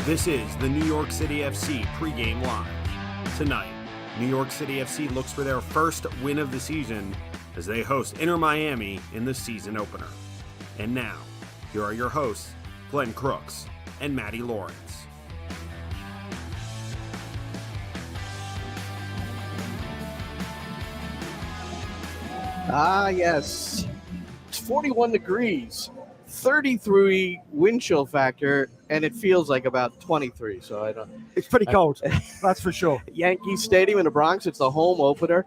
This is the New York City FC pregame line. Tonight, New York City FC looks for their first win of the season as they host Inter Miami in the season opener. And now, here are your hosts, Glenn Crooks and Matty Lawrence. Yes. It's 41 degrees, 33 wind chill factor, and it feels like about 23. So I don't. It's pretty cold, that's for sure. Yankee Stadium in the Bronx, it's the home opener.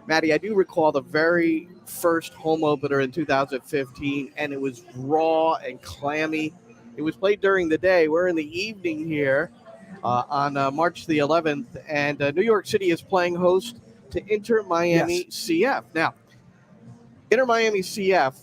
Matty, I do recall the very first home opener in 2015, and it was raw and clammy. It was played during the day. We're in the evening here on March the 11th, and New York City is playing host to Inter Miami CF. Now, Inter Miami CF,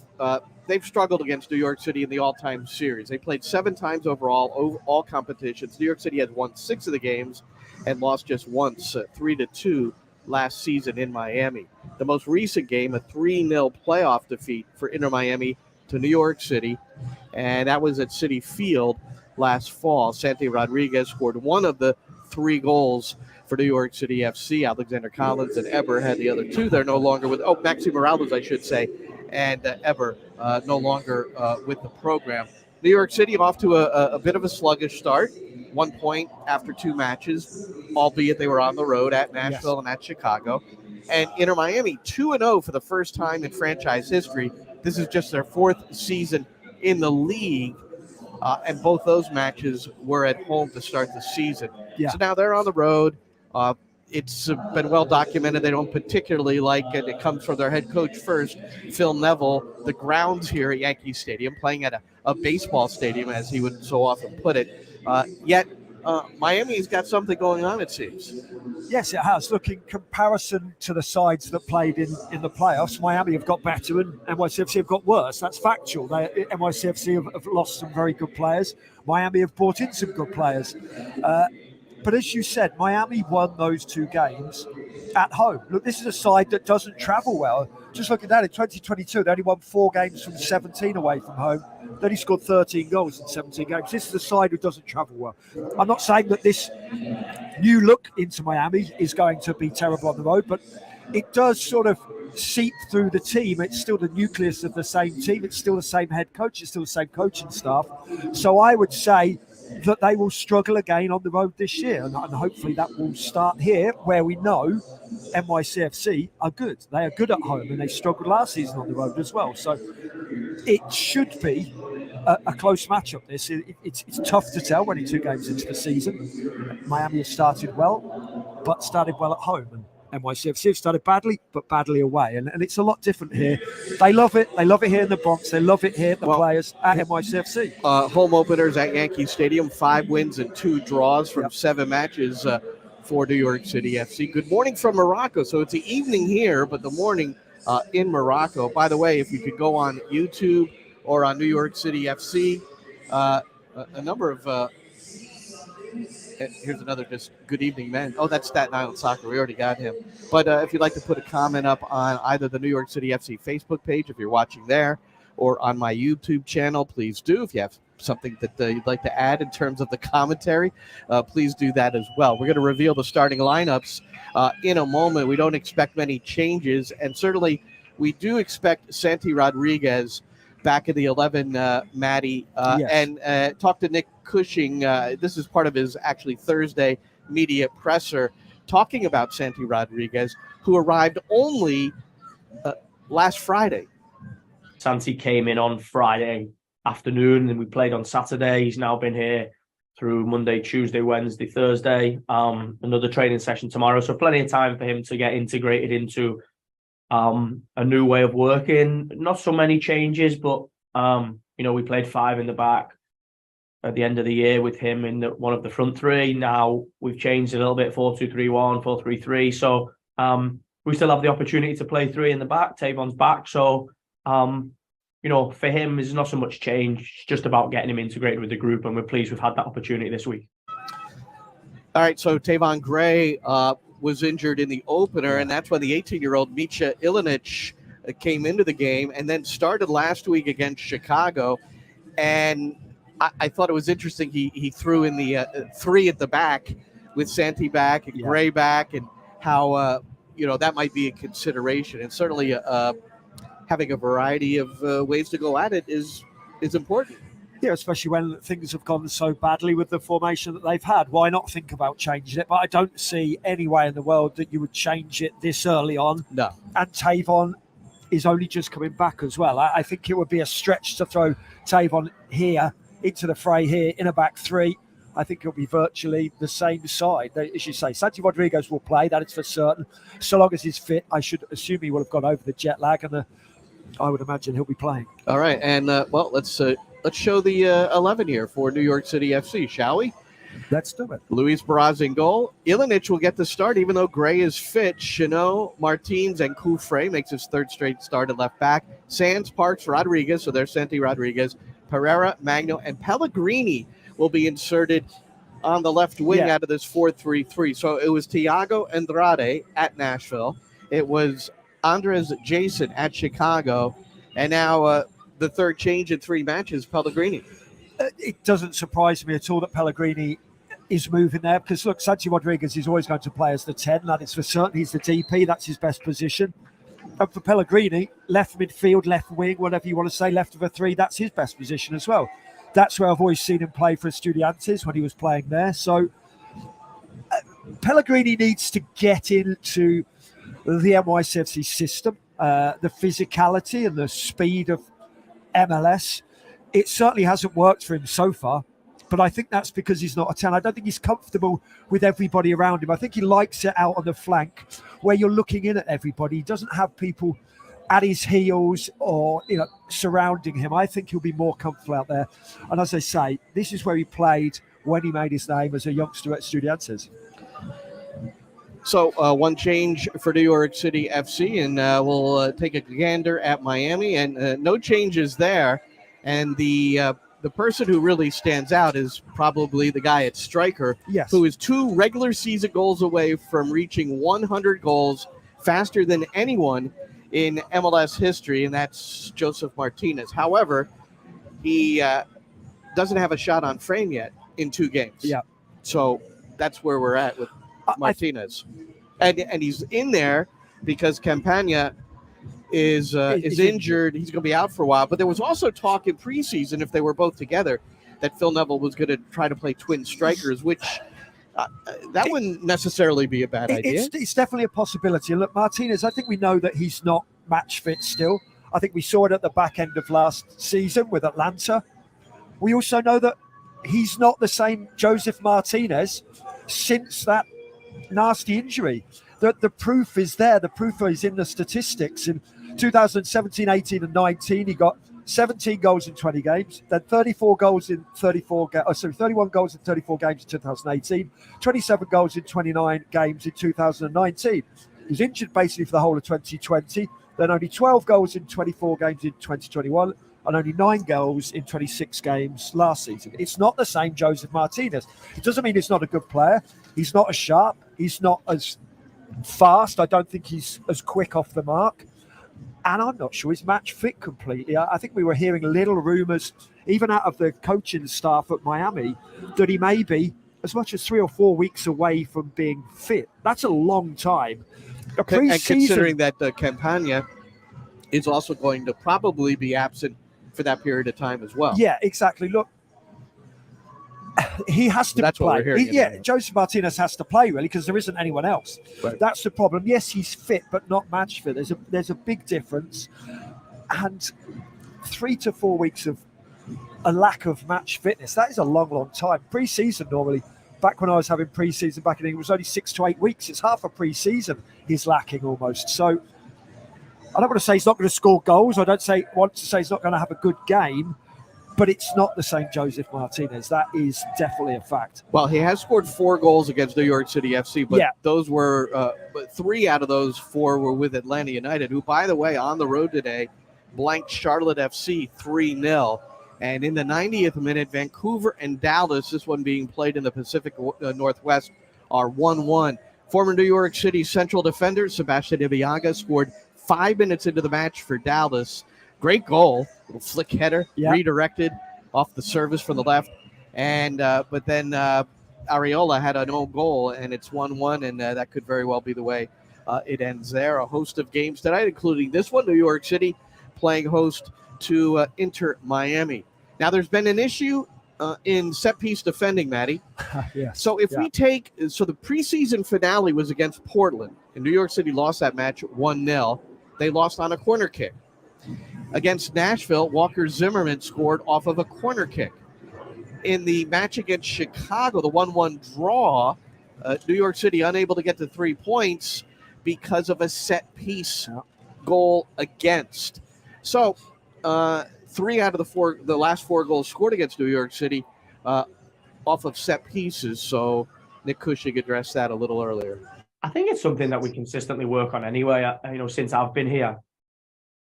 they've struggled against New York City in the all-time series. They played 7 times overall, over all competitions. New York City has won 6 of the games and lost just once, 3-2 last season in Miami. The most recent game, a 3-0 playoff defeat for Inter Miami to New York City, and that was at Citi Field last fall. Santi Rodriguez scored one of the 3 goals for New York City FC. Alexander Collins and Eber had the other 2. They're no longer with, Maxi Morales, I should say, and Eber no longer with the program. New York City off to a bit of a sluggish start. 1 point after 2 matches, albeit they were on the road at Nashville and at Chicago. And Inter Miami 2-0 for the first time in franchise history. This is just their 4th season in the league. And both those matches were at home to start the season. So now they're on the road. It's been well documented. They don't particularly like it. It comes from their head coach first, Phil Neville. The grounds here at Yankee Stadium, playing at a baseball stadium, as he would so often put it. Yet Miami's got something going on, it seems. Yes, it has. Look, in comparison to the sides that played in the playoffs, Miami have got better and NYCFC have got worse. That's factual. NYCFC have lost some very good players. Miami have brought in some good players. But as you said, Miami won those 2 games at home. Look, this is a side that doesn't travel well. Just look at that, in 2022, they only won 4 games from 17 away from home. Then he scored 13 goals in 17 games. This is a side who doesn't travel well. I'm not saying that this new look into Miami is going to be terrible on the road, but it does sort of seep through the team. It's still the nucleus of the same team. It's still the same head coach. It's still the same coaching staff. So I would say that they will struggle again on the road this year. And hopefully that will start here, where we know NYCFC are good. They are good at home, and they struggled last season on the road as well. So it should be a close matchup, this. It's tough to tell when you're 2 games into the season. Miami has started well, but started well at home. And NYCFC have started badly, but badly away. And it's a lot different here. They love it. They love it here in the Bronx. They love it here, the players at NYCFC. Home openers at Yankee Stadium, 5 wins and 2 draws from 7 matches for New York City FC. Good morning from Morocco. So it's the evening here, but the morning in Morocco. By the way, if you could go on YouTube or on New York City FC, a number of... here's another just good evening, man. Oh, that's Staten Island Soccer. We already got him. But if you'd like to put a comment up on either the New York City FC Facebook page, if you're watching there, or on my YouTube channel, please do. If you have something that you'd like to add in terms of the commentary, please do that as well. We're going to reveal the starting lineups in a moment. We don't expect many changes, and certainly we do expect Santi Rodriguez back in the 11, Matty, and talk to Nick Cushing. This is part of his actually Thursday media presser, talking about Santi Rodriguez, who arrived only last Friday. Santi came in on Friday afternoon, and we played on Saturday. He's now been here through Monday, Tuesday, Wednesday, Thursday. Another training session tomorrow, so plenty of time for him to get integrated into a new way of working. Not so many changes, but we played 5 in the back at the end of the year with him in one of the front 3. Now we've changed a little bit, 4-2-3-1, 4-3-3. So we still have the opportunity to play 3 in the back. Tavon's back, so for him, there's not so much change. It's just about getting him integrated with the group, and we're pleased we've had that opportunity this week. All right, so Tavon Gray was injured in the opener, and that's when the 18-year-old Micha Ilinic came into the game and then started last week against Chicago. And I thought it was interesting. He threw in the 3 at the back with Santi back and Gray back, and how that might be a consideration. And certainly having a variety of ways to go at it is important. Yeah, especially when things have gone so badly with the formation that they've had. Why not think about changing it? But I don't see any way in the world that you would change it this early on. No. And Tavon is only just coming back as well. I think it would be a stretch to throw Tavon here into the fray here in a back 3. I think it'll be virtually the same side. As you say, Santi Rodriguez will play, that is for certain. So long as he's fit, I should assume he will have gone over the jet lag, and I would imagine he'll be playing. All right, and let's show the 11 here for New York City FC, shall we? Let's do it. Luis Barraza in goal. Ilinic will get the start, even though Gray is fit. Chenot, Martins, and Kufre makes his 3rd straight start at left back. Sands, Parks, Rodriguez, so there's Santi Rodriguez, Pereira, Magno, and Pellegrini will be inserted on the left wing out of this 4-3-3. So it was Thiago Andrade at Nashville. It was Andres Jason at Chicago. And now the 3rd change in 3 matches, Pellegrini. It doesn't surprise me at all that Pellegrini is moving there, because look, Santi Rodriguez is always going to play as the 10. That is for certain. He's the DP. That's his best position. And for Pellegrini, left midfield, left wing, whatever you want to say, left of a 3, that's his best position as well. That's where I've always seen him play for Estudiantes when he was playing there. So Pellegrini needs to get into the NYCFC system, the physicality and the speed of MLS. It certainly hasn't worked for him so far, but I think that's because he's not a 10. I don't think he's comfortable with everybody around him. I think he likes it out on the flank where you're looking in at everybody. He doesn't have people at his heels or surrounding him. I think he'll be more comfortable out there. And as I say, this is where he played when he made his name as a youngster at Estudiantes. So one change for New York City FC, and we'll take a gander at Miami, and no changes there. And the person who really stands out is probably the guy at striker, who is 2 regular season goals away from reaching 100 goals faster than anyone in MLS history, and that's Joseph Martinez. However, he doesn't have a shot on frame yet in 2 games. Yeah. So that's where we're at with Martinez. And he's in there because Campagna is injured. He's going to be out for a while. But there was also talk in preseason, if they were both together, that Phil Neville was going to try to play twin strikers, which that wouldn't necessarily be a bad idea. It's definitely a possibility. Look, Martinez, I think we know that he's not match fit still. I think we saw it at the back end of last season with Atlanta. We also know that he's not the same Joseph Martinez since that nasty injury. The proof is there. The proof is in the statistics. In 2017, 18, and 19, he got 17 goals in 20 games, then 31 goals in 34 games in 2018, 27 goals in 29 games in 2019. He was injured basically for the whole of 2020, then only 12 goals in 24 games in 2021, and only 9 goals in 26 games last season. It's not the same Joseph Martinez. It doesn't mean he's not a good player. He's not as sharp. He's not as fast. I don't think he's as quick off the mark. And I'm not sure he's match fit completely. I think we were hearing little rumours, even out of the coaching staff at Miami, that he may be as much as 3 or 4 weeks away from being fit. That's a long time. And considering that Campagna is also going to probably be absent for that period of time as well. Yeah, exactly. Look, he has to That's play. What we're hearing Joseph Martinez has to play, really, because there isn't anyone else. Right. That's the problem. Yes, he's fit, but not match fit. There's a big difference. And 3 to 4 weeks of a lack of match fitness, that is a long, long time. Pre-season normally, back when I was having pre-season back in England, it was only 6 to 8 weeks. It's half a pre-season he's lacking almost. So I don't want to say he's not going to score goals. I don't want to say he's not going to have a good game. But it's not the same Joseph Martinez. That is definitely a fact. Well, he has scored 4 goals against New York City FC, but those were 3 out of those 4 were with Atlanta United, who, by the way, on the road today, blanked Charlotte FC 3-0. And in the 90th minute, Vancouver and Dallas, this one being played in the Pacific Northwest, are 1-1. Former New York City Central defender Sebastian Ibeaga scored 5 minutes into the match for Dallas. Great goal, little flick header, redirected off the service from the left. And but then Areola had an own goal, and it's 1-1, and that could very well be the way it ends there. A host of games tonight, including this one, New York City playing host to Inter Miami. Now, there's been an issue in set-piece defending, Matty. Yes. So if we take – so the preseason finale was against Portland, and New York City lost that match 1-0. They lost on a corner kick. Against Nashville, Walker Zimmerman scored off of a corner kick. In the match against Chicago, the 1-1 draw, New York City unable to get to 3 points because of a set-piece goal against. So 3 out of the last 4 goals scored against New York City off of set pieces. So Nick Cushing addressed that a little earlier. I think it's something that we consistently work on anyway. Since I've been here,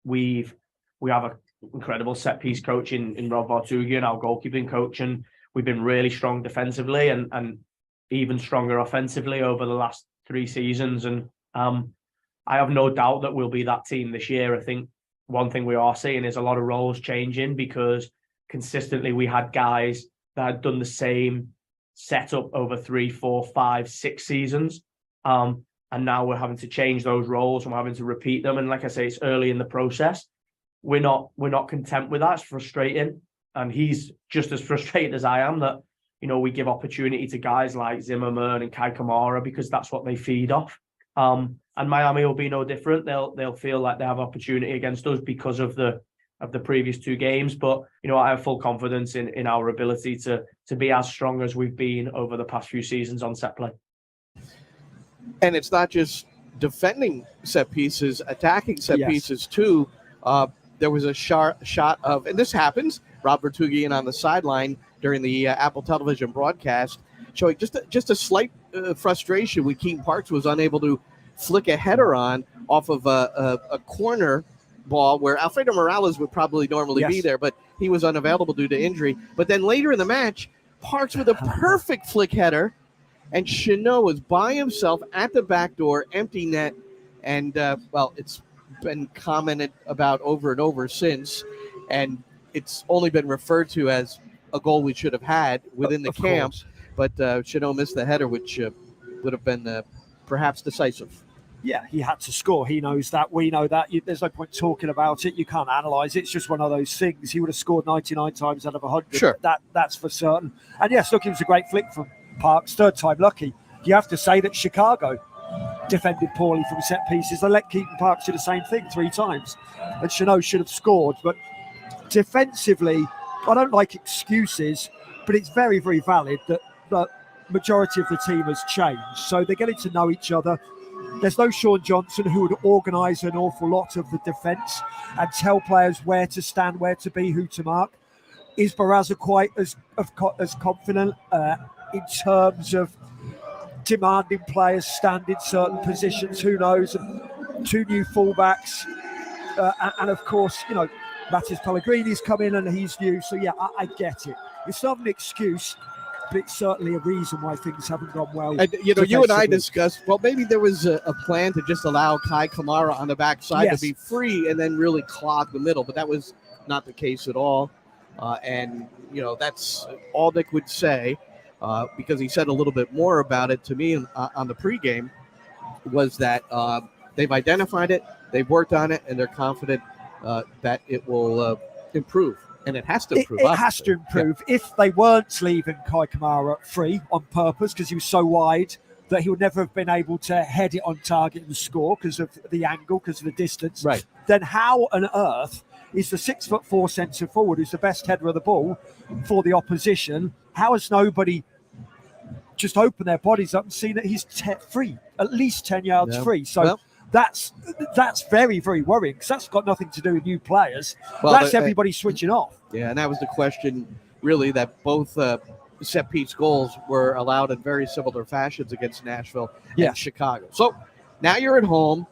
we have an incredible set piece coach in Rob Vartugian, our goalkeeping coach, and we've been really strong defensively and even stronger offensively over the last 3 seasons. And I have no doubt that we'll be that team this year. I think one thing we are seeing is a lot of roles changing, because consistently we had guys that had done the same setup over 3, 4, 5, 6 seasons. And now we're having to change those roles and we're having to repeat them. And like I say, it's early in the process. We're not content with that. It's frustrating. And he's just as frustrated as I am that, we give opportunity to guys like Zimmerman and Kai Kamara, because that's what they feed off. And Miami will be no different. They'll feel like they have opportunity against us because of the previous 2 games. But I have full confidence in our ability to be as strong as we've been over the past few seasons on set play. And it's not just defending set pieces, attacking set pieces too. There was a shot of, and this happens, Rob Vartugian on the sideline during the Apple Television broadcast, showing just a slight frustration when Keaton Parks was unable to flick a header on off of a corner ball where Alfredo Morales would probably normally be there, but he was unavailable due to injury. But then later in the match, Parks with a perfect flick header, and Chanot was by himself at the back door, empty net, and, it's been commented about over and over since, and it's only been referred to as a goal we should have had within the camp. But Chanot missed the header, which would have been perhaps decisive. Yeah, he had to score. He knows that. We know that. There's no point talking about it. You can't analyse it. It's just one of those things. He would have scored 99 times out of 100. Sure. That's for certain. And yes, look, it was a great flick from Parks. 3rd time lucky. You have to say that Chicago defended poorly from set pieces. They let Keaton Parks do the same thing 3 times. And Chanot should have scored. But defensively, I don't like excuses, but it's very, very valid that the majority of the team has changed. So they're getting to know each other. There's no Sean Johnson who would organise an awful lot of the defence and tell players where to stand, where to be, who to mark. Is Barraza quite as confident in terms of demanding players stand in certain positions? Who knows? And 2 new fullbacks, and of course, Mattis Pellegrini's come in and he's new. So yeah, I get it. It's not an excuse, but it's certainly a reason why things haven't gone well. And, you and I discussed, well, maybe there was a plan to just allow Kai Kamara on the backside to be free and then really clog the middle, but that was not the case at all. And that's all Nick would say, because he said a little bit more about it to me on the pregame, was that they've identified it, they've worked on it, and they're confident that it will improve. And it has to improve. It has to improve. Yeah. If they weren't leaving Kai Kamara free on purpose because he was so wide that he would never have been able to head it on target and score because of the angle, because of the distance, right, then how on earth is the 6'4" centre forward, who's the best header of the ball for the opposition, how has nobody just opened their bodies up and seen that he's free, at least 10 yards free? So that's very, very worrying, because that's got nothing to do with new players. Well, that's everybody switching off. Yeah, and that was the question, really, that both set-piece goals were allowed in very similar fashions against Nashville and Chicago. So now you're at home.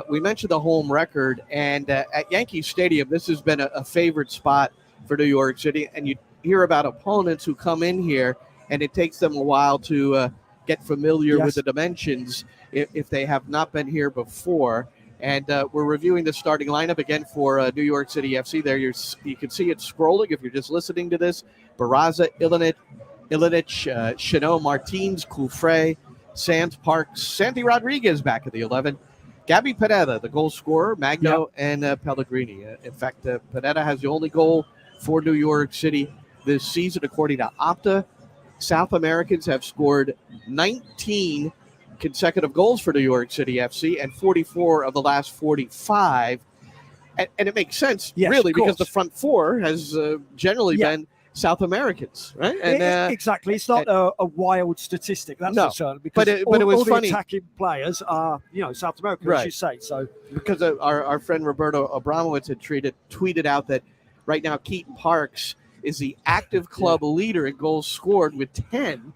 We mentioned the home record, and at Yankee Stadium, this has been a favorite spot for New York City, and you hear about opponents who come in here, and it takes them a while to get familiar with the dimensions if they have not been here before. And we're reviewing the starting lineup again for New York City FC. There you can see it scrolling if you're just listening to this. Barraza, Ilinic, Chanot, Martins, Coufret, Sands, Parks, Santi Rodriguez back at the 11. Gabby Pineda, the goal scorer, Magno, and Pellegrini. In fact, Pineda has the only goal for New York City this season, according to Opta. South Americans have scored 19 consecutive goals for New York City FC and 44 of the last 45. And it makes sense, really, because the front four has generally been South Americans, right? And, exactly. It's not a wild statistic, that's for certain. Because it was all funny. The attacking players are, South American, as you say. So because our friend Roberto Abramowitz had tweeted out that right now Keaton Parks is the active club leader in goals scored with 10.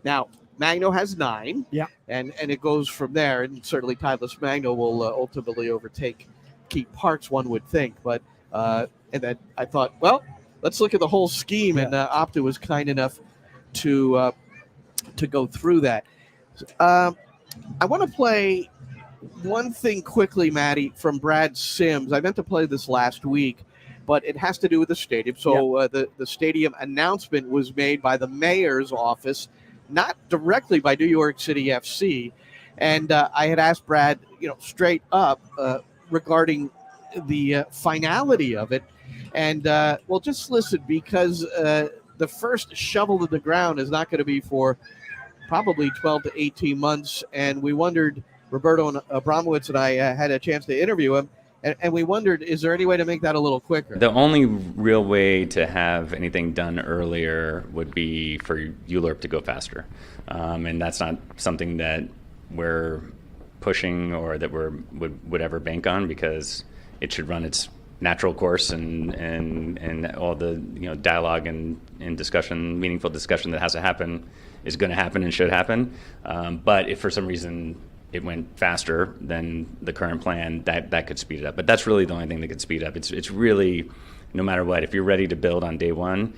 Now, Magno has 9, and it goes from there. And certainly Tyler Magno will ultimately overtake Keaton Parks, one would think. But and then I thought, well, let's look at the whole scheme, and Opta was kind enough to go through that. I want to play one thing quickly, Matty, from Brad Sims. I meant to play this last week, but it has to do with the stadium. So the stadium announcement was made by the mayor's office, not directly by New York City FC. And I had asked Brad, straight up regarding the finality of it. And, well, just listen, because the first shovel to the ground is not going to be for probably 12 to 18 months. And we wondered, Roberto and Abramowitz and I had a chance to interview him, and we wondered, is there any way to make that a little quicker? The only real way to have anything done earlier would be for ULERP to go faster. And that's not something that we're pushing or that would ever bank on, because it should run its natural course, and all the dialogue and discussion, meaningful discussion that has to happen is going to happen and should happen. But if for some reason it went faster than the current plan, that could speed it up. But that's really the only thing that could speed up. It's really, no matter what, if you're ready to build on day one,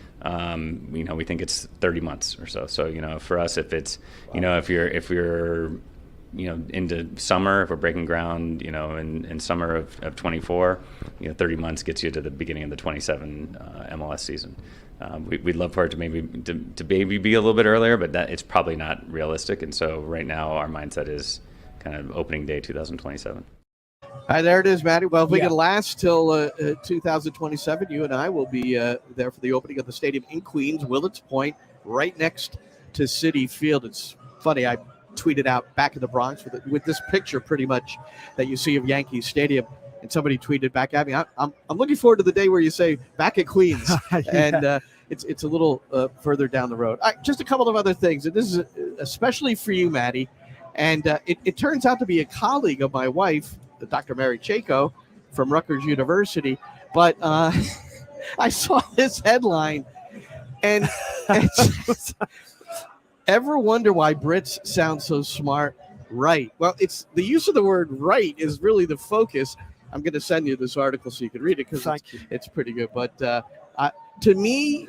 we think it's 30 months or so. So for us, if it's if you're into summer, if we're breaking ground, in summer of 24, 30 months gets you to the beginning of the 27 MLS season. We'd love for it to maybe be a little bit earlier, but that it's probably not realistic. And so right now our mindset is kind of opening day 2027. There it is, Matty. Well, if we can last till 2027, you and I will be there for the opening of the stadium in Queens, Willets Point, right next to Citi Field. It's funny, I tweeted out back in the Bronx with this picture pretty much that you see of Yankee Stadium, and somebody tweeted back at me, I'm looking forward to the day where you say back at Queens. And it's a little further down the road. Just a couple of other things, and this is especially for you, Matty, and it turns out to be a colleague of my wife, Dr. Mary Chaco from Rutgers University, but I saw this headline, and it's ever wonder why Brits sound so smart? Right. Well, it's the use of the word right is really the focus. I'm going to send you this article so you can read it, because it's pretty good. But to me,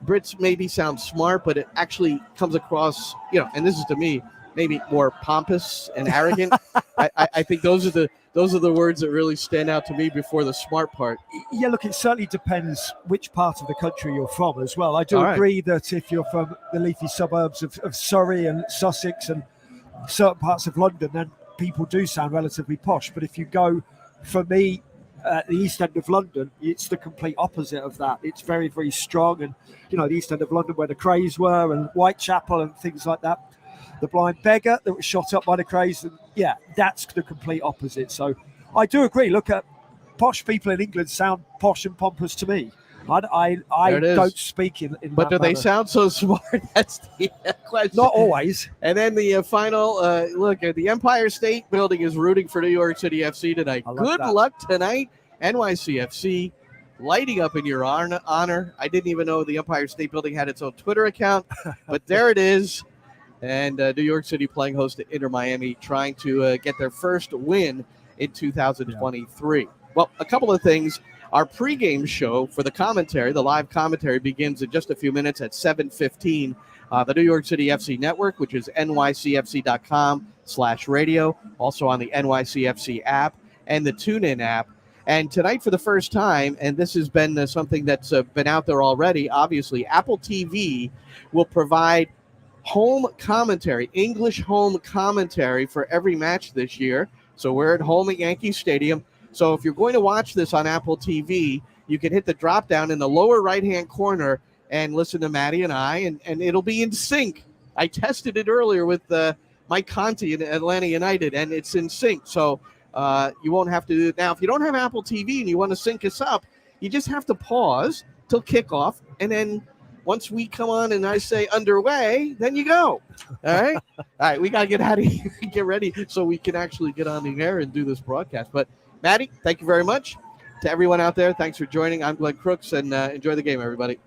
Brits maybe sound smart, but it actually comes across, and this is to me, maybe more pompous and arrogant. I think those are the words that really stand out to me before the smart part. Yeah, look, it certainly depends which part of the country you're from as well. I do agree that if you're from the leafy suburbs of Surrey and Sussex and certain parts of London, then people do sound relatively posh. But if you go, for me, the East End of London, it's the complete opposite of that. It's very, very strong. And, the East End of London where the Crays were, and Whitechapel and things like that. The Blind Beggar that was shot up by the Crays, and that's the complete opposite. So I do agree. Look, at posh people in England sound posh and pompous to me. I don't speak in but do they sound so smart? That's the question. Not always. And then the final look at the Empire State Building is rooting for New York City FC tonight. Good luck tonight, NYCFC, lighting up in your honor. I didn't even know the Empire State Building had its own Twitter account, but there it is. And New York City playing host to Inter Miami, trying to get their first win in 2023. Well, a couple of things. Our pregame show for the commentary, the live commentary, begins in just a few minutes at 7:15. The New York City FC Network, which is nycfc.com/radio, also on the NYCFC app. and the TuneIn app. And tonight, for the first time, and this has been something that's been out there already, obviously, Apple TV will provide home commentary, English home commentary for every match this year. So we're at home at Yankee Stadium. So if you're going to watch this on Apple TV, you can hit the drop down in the lower right-hand corner and listen to Matty and I, and it'll be in sync. I tested it earlier with Mike Conti in Atlanta United, and it's in sync. So you won't have to do it. Now, if you don't have Apple TV and you want to sync us up, you just have to pause till kickoff, and then once we come on and I say underway, then you go. All right? All right, we got to get out of here and get ready so we can actually get on the air and do this broadcast. But, Matty, thank you very much. To everyone out there, thanks for joining. I'm Glenn Crooks, and enjoy the game, everybody.